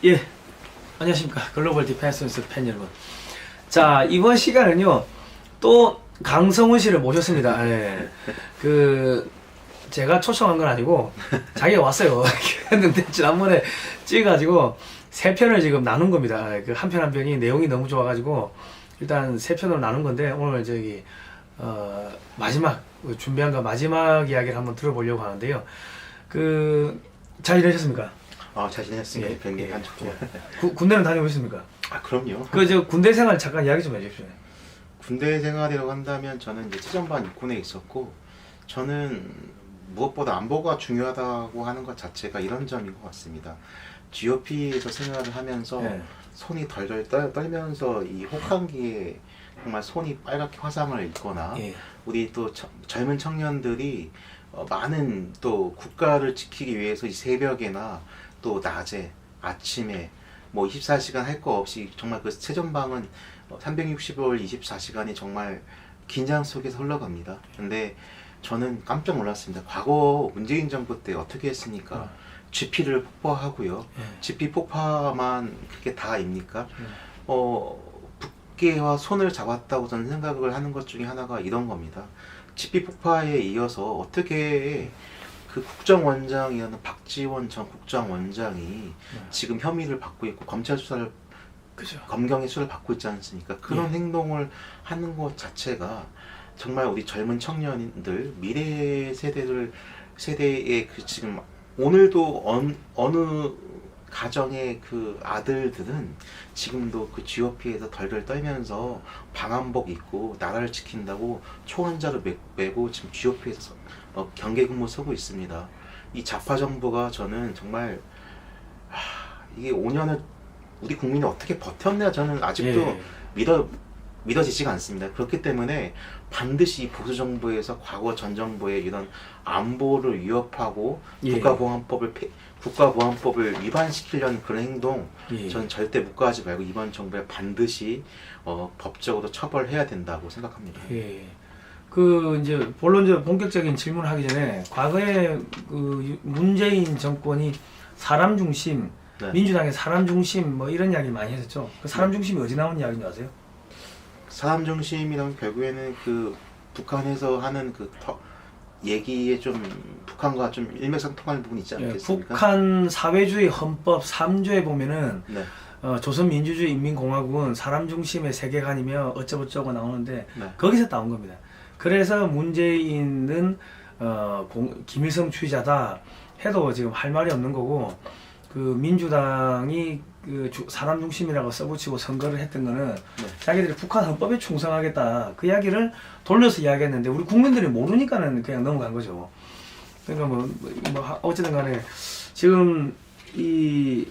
예, 안녕하십니까. 글로벌 디펜스 뉴스 팬 여러분. 자, 이번 시간은요, 또 강성훈 씨를 모셨습니다. 예. 제가 초청한 건 아니고, 자기가 왔어요. 했는데, 지난번에 찍어가지고, 세 편을 지금 나눈 겁니다. 그 한 편 한 편이 내용이 너무 좋아가지고, 일단 세 편으로 나눈 건데, 오늘 마지막, 준비한 거 마지막 이야기를 한번 들어보려고 하는데요. 잘 지내셨습니까? 잘 지냈습니다. 예, 병기 예. 한쪽 동안. 군대는 다녀오셨습니까? 그럼요. 군대 생활 잠깐 이야기 좀 해주십시오. 군대 생활이라고 한다면 저는 이제 최전방 육군에 있었고, 저는 무엇보다 안보가 중요하다고 하는 것 자체가 이런 점인 것 같습니다. GOP에서 생활을 하면서 예. 손이 덜덜 떨면서 이 혹한기에 정말 손이 빨갛게 화상을 입거나, 예. 우리 또 젊은 청년들이 많은 또 국가를 지키기 위해서 이 새벽에나 또 낮에 아침에 뭐 24시간 할 거 없이 정말 그 최전방은 365일 24시간이 정말 긴장 속에서 흘러갑니다. 근데 저는 깜짝 놀랐습니다. 과거 문재인 정부 때 어떻게 했습니까? GP를 폭파하고요. 예. GP 폭파만 그게 다입니까? 북괴와 손을 잡았다고 저는 생각을 하는 것 중에 하나가 이런 겁니다. GP 폭파에 이어서 어떻게 그 국정원장이었는 박지원 전 국정원장이 지금 혐의를 받고 있고 검찰 수사를 그죠. 검경의 수사를 받고 있지 않습니까? 그런 예. 행동을 하는 것 자체가 정말 우리 젊은 청년들 미래 세대의 그 지금 오늘도 어느 가정의 그 아들들은 지금도 그 GOP에서 덜덜 떨면서 방한복 입고 나라를 지킨다고 초원자를 메고 지금 GOP에서 경계 근무 서고 있습니다. 이 좌파 정부가 저는 정말 이게 5년을 우리 국민이 어떻게 버텼나 저는 아직도 예. 믿어지지가 않습니다. 그렇기 때문에 반드시 보수 정부에서 과거 전 정부의 이런 안보를 위협하고 예. 국가보안법을 위반시키려는 그런 행동, 예. 저는 절대 묵과하지 말고 이번 정부에 반드시 법적으로 처벌해야 된다고 생각합니다. 예. 이제 본론적 본격적인 질문을 하기 전에 과거에 문재인 정권이 사람 중심, 네. 민주당의 사람 중심 뭐 이런 이야기 많이 했었죠. 그 사람 중심이 어디 나온 이야기인지 아세요? 사람 중심이라면 결국에는 그 북한에서 하는 얘기에 좀 북한과 좀 일맥상통하는 부분이 있지 예, 않겠습니까? 북한 사회주의 헌법 3조에 보면은 네. 조선민주주의인민공화국은 사람 중심의 세계관이며 어쩌고저쩌고 나오는데 네. 거기서 나온 겁니다. 그래서 문재인은 김일성 주의자다 해도 지금 할 말이 없는 거고, 민주당이 사람 중심이라고 써붙이고 선거를 했던 거는 자기들이 북한 헌법에 충성하겠다 그 이야기를 돌려서 이야기했는데 우리 국민들이 모르니까는 그냥 넘어간 거죠. 그러니까 어쨌든 간에 지금 이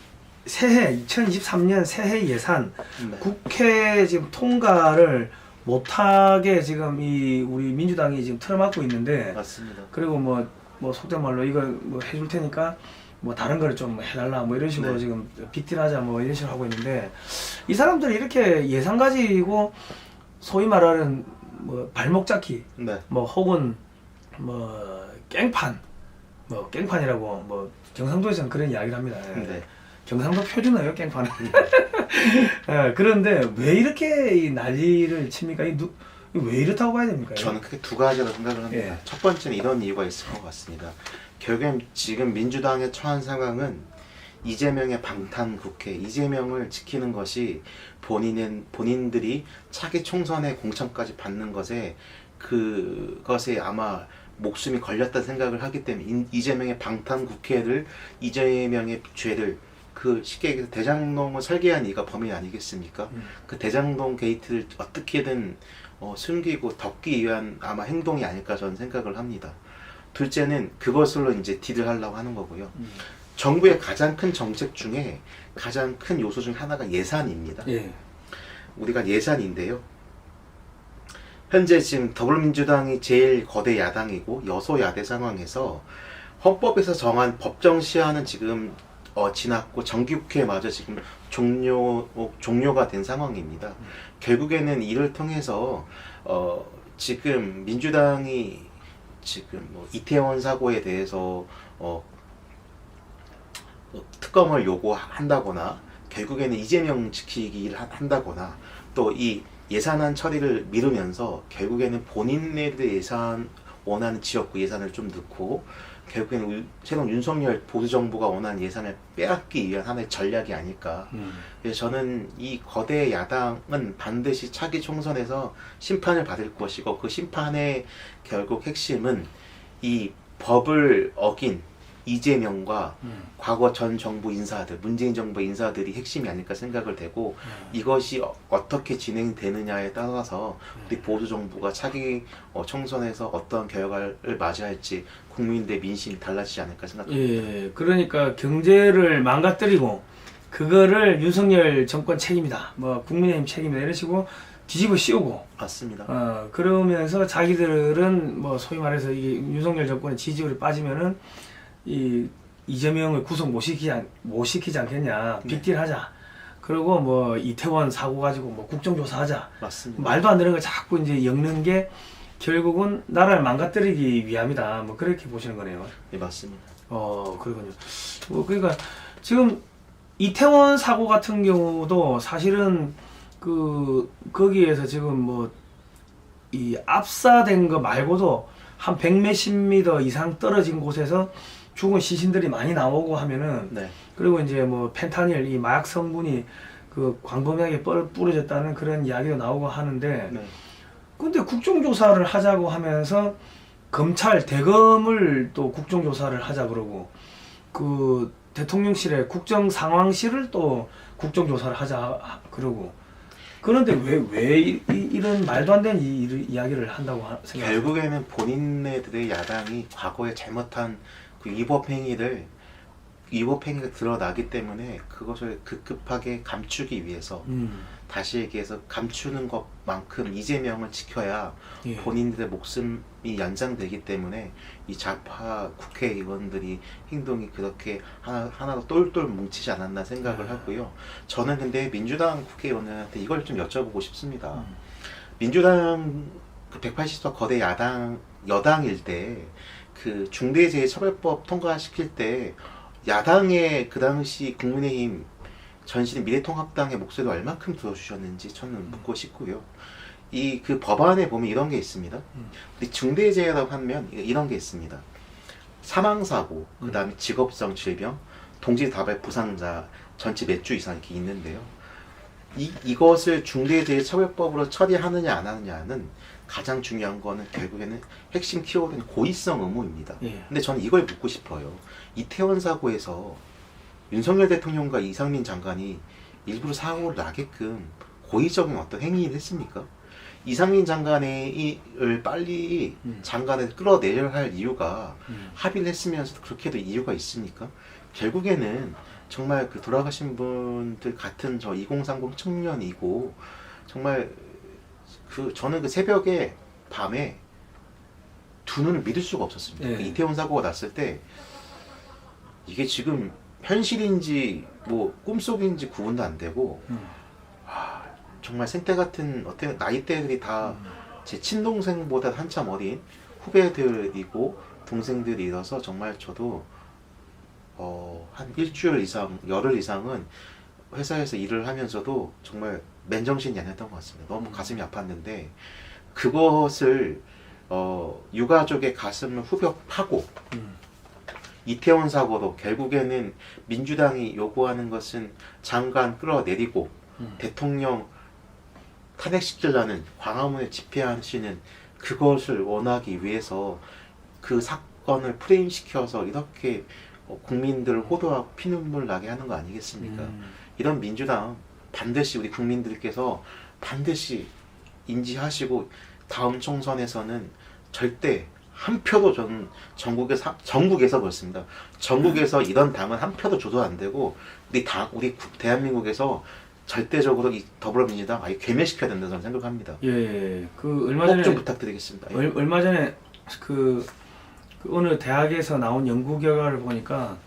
새해 2023년 새해 예산 네. 국회 지금 통과를 못하게 지금 우리 민주당이 지금 틀어막고 있는데, 맞습니다. 그리고 속된 말로 이거 해줄 테니까 다른 거를 좀 해달라 이런 식으로 네. 지금 빅딜하자 이런 식으로 하고 있는데, 이 사람들이 이렇게 예산 가지고 소위 말하는 발목 잡기 네. 혹은 깽판이라고 경상도에서는 그런 이야기를 합니다. 네. 경상도 표준어예요, 깽판은. 예, 그런데 왜 이렇게 이 난리를 칩니까? 왜 이렇다고 봐야 됩니까? 저는 크게 두 가지라고 생각을 합니다. 예. 첫 번째는 이런 이유가 있을 것 같습니다. 결국엔 지금 민주당에 처한 상황은 이재명의 방탄 국회, 이재명을 지키는 것이 본인들이 차기 총선의 공천까지 받는 그것에 아마 목숨이 걸렸다 생각을 하기 때문에 이재명의 방탄 국회를, 이재명의 죄를, 쉽게 얘기해서 대장동을 설계한 이가 범인 아니겠습니까? 그 대장동 게이트를 어떻게든 숨기고 덮기 위한 아마 행동이 아닐까 저는 생각을 합니다. 둘째는 그것으로 이제 딜을 하려고 하는 거고요. 정부의 가장 큰 정책 중에 가장 큰 요소 중 하나가 예산입니다. 예. 우리가 예산인데요. 현재 지금 더불어민주당이 제일 거대 야당이고 여소야대 상황에서 헌법에서 정한 법정 시한은 지금 지났고 정기국회마저 지금 종료가 된 상황입니다. 결국에는 이를 통해서 지금 민주당이 지금 이태원 사고에 대해서 특검을 요구한다거나 결국에는 이재명 지키기를 한다거나 또 이 예산안 처리를 미루면서 결국에는 본인네들의 예산 원하는 지역구 예산을 좀 넣고 결국에는 새로운 윤석열 보수정부가 원하는 예산을 빼앗기 위한 하나의 전략이 아닐까. 그래서 저는 이 거대 야당은 반드시 차기 총선에서 심판을 받을 것이고 그 심판의 결국 핵심은 이 법을 어긴 이재명과 과거 전 정부 인사들, 문재인 정부 인사들이 핵심이 아닐까 생각을 되고 이것이 어떻게 진행되느냐에 따라서 우리 보수 정부가 차기 총선에서 어떤 결과를 맞이할지 국민들의 민심이 달라지지 않을까 생각합니다. 예, 그러니까 경제를 망가뜨리고 그거를 윤석열 정권 책임이다, 뭐 국민의힘 책임이다 이런 식으로 뒤집어 씌우고 맞습니다. 그러면서 자기들은 뭐 소위 말해서 이 윤석열 정권의 지지율이 빠지면은 이 이재명을 구속 못 시키지 않겠냐, 빅딜하자. 그리고 뭐 이태원 사고 가지고 뭐 국정조사하자. 맞습니다. 말도 안 되는 걸 자꾸 이제 엮는 게 결국은 나라를 망가뜨리기 위함이다. 뭐 그렇게 보시는 거네요. 네, 맞습니다. 그러군요. 그러니까 지금 이태원 사고 같은 경우도 사실은 거기에서 지금 뭐 이 압사된 거 말고도 한 100몇십 미터 이상 떨어진 곳에서 죽은 시신들이 많이 나오고 하면은 네. 그리고 이제 뭐 펜타닐 이 마약 성분이 그 광범위하게 뿌려졌다는 그런 이야기도 나오고 하는데 네. 근데 국정조사를 하자고 하면서 검찰 대검을 또 국정조사를 하자 그러고 그 대통령실의 국정상황실을 또 국정조사를 하자 그러고 그런데 왜 이런 말도 안 되는 이야기를 한다고 생각하세요? 결국에는 본인네들의 야당이 과거에 잘못한 그 위법 행위가 드러나기 때문에 그것을 급급하게 감추기 위해서 다시 얘기해서 감추는 것만큼 이재명을 지켜야 예. 본인들의 목숨이 연장되기 때문에 이 좌파 국회의원들이 행동이 그렇게 하나로 똘똘 뭉치지 않았나 생각을 하고요. 저는 근데 민주당 국회의원들한테 이걸 좀 여쭤보고 싶습니다. 민주당 그 180석 거대 여당일 때 그 중대재해처벌법 통과시킬 때 야당의 그 당시 국민의힘 전신의 미래통합당의 목소리를 얼마큼 들어주셨는지 저는 묻고 싶고요. 이 그 법안에 보면 이런 게 있습니다. 중대재해라고 하면 이런 게 있습니다. 사망사고, 그 다음에 직업성 질병, 동시다발 부상자 전체 몇 주 이상 이렇게 있는데요. 이것을 중대재해처벌법으로 처리하느냐 안 하느냐는 가장 중요한 거는 결국에는 핵심 키워드는 고의성 의무입니다. 예. 근데 저는 이걸 묻고 싶어요. 이태원 사고에서 윤석열 대통령과 이상민 장관이 일부러 사고를 나게끔 고의적인 어떤 행위를 했습니까? 이상민 장관을 빨리 장관을 끌어내려야 할 이유가 합의를 했으면서도 그렇게 해도 이유가 있습니까? 결국에는 정말 그 돌아가신 분들 같은 저 2030 청년이고 정말 저는 그 새벽에 밤에 두 눈을 믿을 수가 없었습니다. 네. 그 이태원 사고가 났을 때 이게 지금 현실인지 뭐 꿈속인지 구분도 안 되고 정말 생태 같은 어떻게 나이대들이 다 제 친동생보다 한참 어린 후배들이고 동생들이라서 정말 저도 한 일주일 이상, 열흘 이상은 회사에서 일을 하면서도 정말 맨정신이 아니었던 것 같습니다. 너무 가슴이 아팠는데 그것을 유가족의 가슴을 후벼파고 이태원 사고도 결국에는 민주당이 요구하는 것은 장관 끌어내리고 대통령 탄핵시키려는 광화문에 집회하시는 그것을 원하기 위해서 그 사건을 프레임시켜서 이렇게 국민들을 호도하고 피눈물 나게 하는 거 아니겠습니까? 이런 민주당 반드시 우리 국민들께서 반드시 인지하시고 다음 총선에서는 절대 한 표도 저는 전국에서 그렇습니다. 전국에서 이런 당은 한 표도 줘도 안 되고 우리 대한민국에서 절대적으로 이 더불어민주당 아예 괴멸시켜야 된다고 저는 생각합니다. 예, 그 얼마 꼭 전에 좀 부탁드리겠습니다. 예. 얼마 전에 그 어느 대학에서 나온 연구 결과를 보니까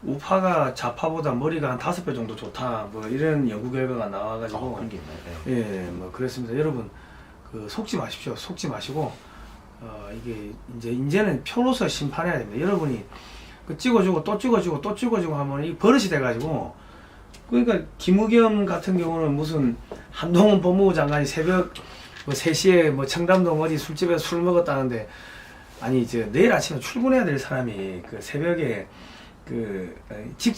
우파가 좌파보다 머리가 한 5배 정도 좋다, 뭐 이런 연구 결과가 나와가지고 그런 게 있나요? 네. 예, 뭐 그랬습니다. 여러분 속지 마십시오. 속지 마시고 이게 이제는 표로서 심판해야 됩니다. 여러분이 그 찍어주고 또 찍어주고 또 찍어주고 하면 이 버릇이 돼가지고 그러니까 김의겸 같은 경우는 무슨 한동훈 법무부 장관이 새벽 뭐 3시에 뭐 청담동 어디 술집에서 술 먹었다는데 아니 이제 내일 아침에 출근해야 될 사람이 그 새벽에 그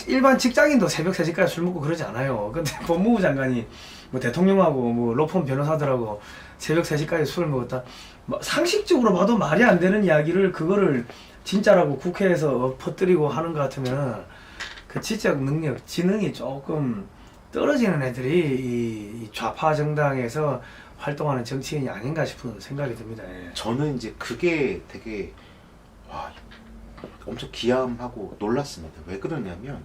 일반 직장인도 새벽 3시까지 술 먹고 그러지 않아요. 근데 법무부 장관이 뭐 대통령하고 뭐 로펌 변호사들하고 새벽 3시까지 술을 먹었다. 뭐 상식적으로 봐도 말이 안 되는 이야기를 그거를 진짜라고 국회에서 퍼뜨리고 하는 것 같으면 그 지적 능력, 지능이 조금 떨어지는 애들이 이 좌파 정당에서 활동하는 정치인이 아닌가 싶은 생각이 듭니다. 예. 저는 이제 그게 되게 와, 엄청 기함하고 놀랐습니다. 왜 그러냐면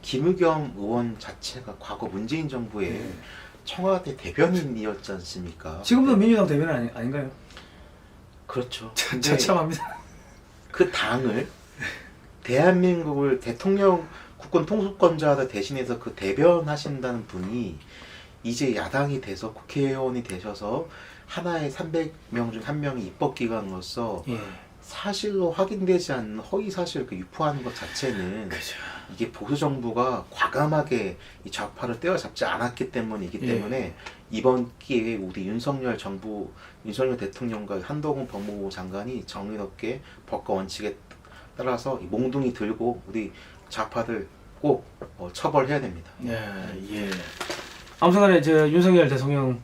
김의겸 의원 자체가 과거 문재인 정부의 예. 청와대 대변인이었지 않습니까? 지금도 근데- 민주당 대변인 아닌가요? 그렇죠. 근데 처참합니다. 그 당을 대한민국을 대통령 국권 통수권자 대신해서 그 대변하신다는 분이 이제 야당이 돼서 국회의원이 되셔서 하나의 300명 중 한 명이 입법기관으로서 예. 사실로 확인되지 않는 허위 사실을 유포하는 것 자체는 그죠. 이게 보수 정부가 과감하게 이 좌파를 때려잡지 않았기 때문이기 예. 때문에 이번 기회에 우리 윤석열 대통령과 한동훈 법무부 장관이 정의롭게 법과 원칙에 따라서 이 몽둥이 들고 우리 좌파들 꼭 처벌해야 됩니다. 예. 아무튼간에 저 윤석열 대통령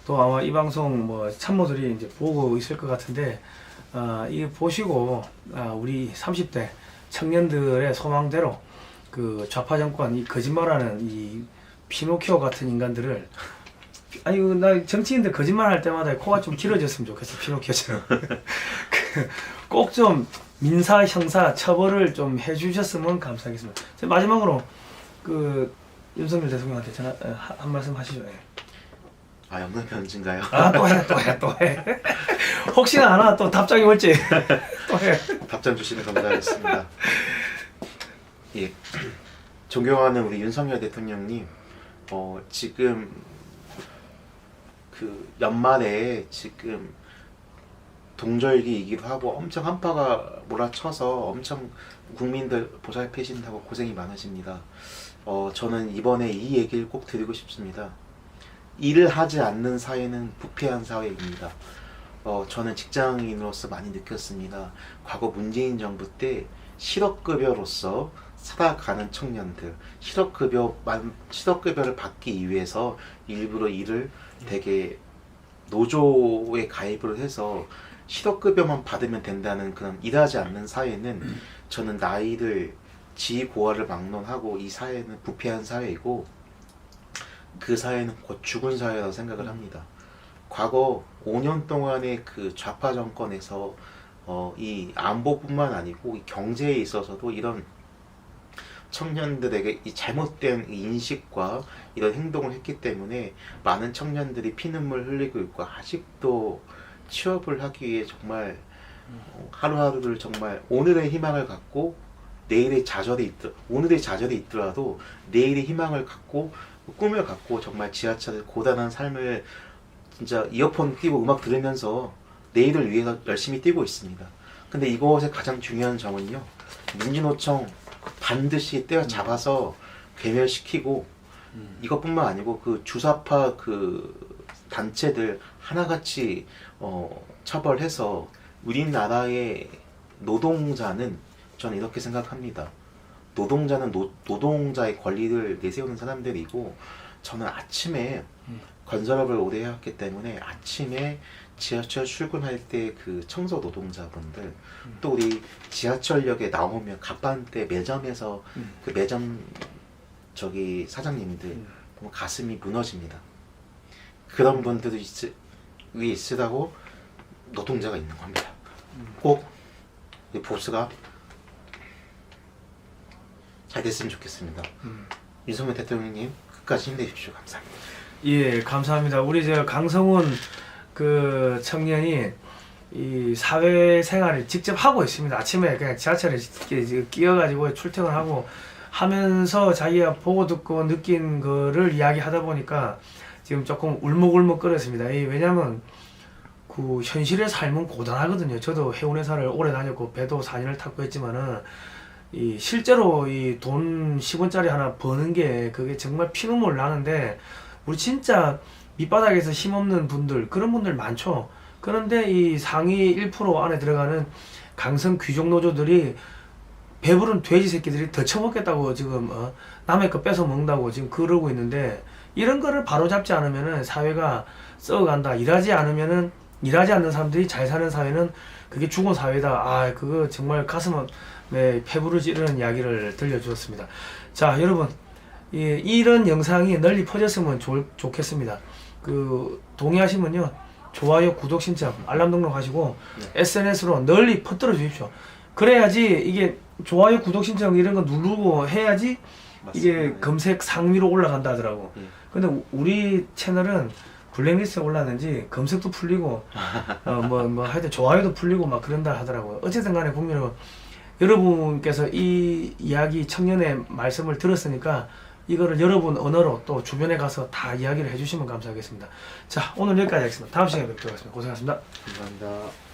또 아마 이 방송 뭐 참모들이 이제 보고 있을 것 같은데 이 보시고 우리 30대 청년들의 소망대로 그 좌파 정권 이 거짓말하는 이 피노키오 같은 인간들을 아니 나 정치인들 거짓말할 때마다 코가 좀 길어졌으면 좋겠어 피노키오처럼 꼭 좀 민사 형사 처벌을 좀 해주셨으면 감사하겠습니다. 마지막으로 그 윤석열 대통령한테 전화 한 말씀 하시죠. 예. 아 영남 편지인가요? 또 해. 혹시나 하나 또 답장이 올지 또 해. 답장 주시면 감사하겠습니다. 예, 존경하는 우리 윤석열 대통령님, 지금 그 연말에 지금 동절기이기도 하고 엄청 한파가 몰아쳐서 엄청 국민들 보살피신다고 고생이 많으십니다. 저는 이번에 이 얘기를 꼭 드리고 싶습니다. 일을 하지 않는 사회는 부패한 사회입니다. 저는 직장인으로서 많이 느꼈습니다. 과거 문재인 정부 때 실업급여로서 살아가는 청년들, 실업급여를 받기 위해서 일부러 일을 되게 노조에 가입을 해서 실업급여만 받으면 된다는 그런 일하지 않는 사회는 저는 나이를 지고화를 막론하고 이 사회는 부패한 사회이고 그 사회는 곧 죽은 사회라고 생각을 합니다. 과거 5년 동안의 그 좌파 정권에서 이 안보뿐만 아니고 이 경제에 있어서도 이런 청년들에게 이 잘못된 인식과 이런 행동을 했기 때문에 많은 청년들이 피눈물 흘리고 있고 아직도 취업을 하기 위해 정말 하루하루를 정말 오늘의 희망을 갖고 오늘의 좌절이 있더라도 내일의 희망을 갖고 꿈을 갖고 정말 지하철에 고단한 삶을 진짜 이어폰 끼고 음악 들으면서 내일을 위해서 열심히 뛰고 있습니다. 근데 이것의 가장 중요한 점은요, 민주노총 반드시 때려잡아서 괴멸시키고 이것뿐만 아니고 그 주사파 그 단체들 하나같이 처벌해서 우리나라의 노동자는 저는 이렇게 생각합니다. 노동자는 노동자의 권리를 내세우는 사람들이고 저는 아침에 건설업을 오래 해왔기 때문에 아침에 지하철 출근할 때 그 청소 노동자분들 또 우리 지하철역에 나오면 갑판대 매점에서 그 매점 사장님들 보면 가슴이 무너집니다. 그런 분들이 위에 있으라고 노동자가 있는 겁니다. 꼭 이 보수가 잘 됐으면 좋겠습니다. 윤석열 대통령님 끝까지 힘내십시오. 감사합니다. 예, 감사합니다. 우리 저 강성훈 그 청년이 이 사회생활을 직접 하고 있습니다. 아침에 그냥 지하철에 끼어가지고 출퇴근하고 하면서 자기가 보고 듣고 느낀 거를 이야기하다 보니까 지금 조금 울먹울먹 끓었습니다. 왜냐면 그 현실의 삶은 고단하거든요. 저도 해운회사를 오래 다녔고 배도 4년을 탔고 했지만은 이 실제로 이 돈 10원짜리 하나 버는 게 그게 정말 피눈물 나는데 우리 진짜 밑바닥에서 힘없는 분들 그런 분들 많죠. 그런데 이 상위 1% 안에 들어가는 강성 귀족 노조들이 배부른 돼지 새끼들이 더 처먹겠다고 지금 남의 거 뺏어 먹는다고 지금 그러고 있는데 이런 거를 바로잡지 않으면은 사회가 썩어간다. 일하지 않으면은 일하지 않는 사람들이 잘 사는 사회는 그게 죽은 사회다. 아 그거 정말 가슴에 패부를 찌르는 이야기를 들려주었습니다. 자 여러분 이런 영상이 널리 퍼졌으면 좋겠습니다. 그 동의하시면요 좋아요 구독 신청 알람 등록하시고 SNS로 널리 퍼뜨려 주십시오. 그래야지 이게 좋아요 구독 신청 이런 거 누르고 해야지 이게 맞습니다. 검색 상위로 올라간다 하더라고. 예. 근데 우리 채널은 블랙리스트에 올랐는지 검색도 풀리고 뭐 하여튼 좋아요도 풀리고 막 그런다 하더라고요. 어쨌든 간에 국민 여러분께서 이 이야기 청년의 말씀을 들었으니까 이거를 여러분 언어로 또 주변에 가서 다 이야기를 해주시면 감사하겠습니다. 자 오늘 여기까지 하겠습니다. 다음 시간에 뵙도록 하겠습니다. 고생하셨습니다. 감사합니다.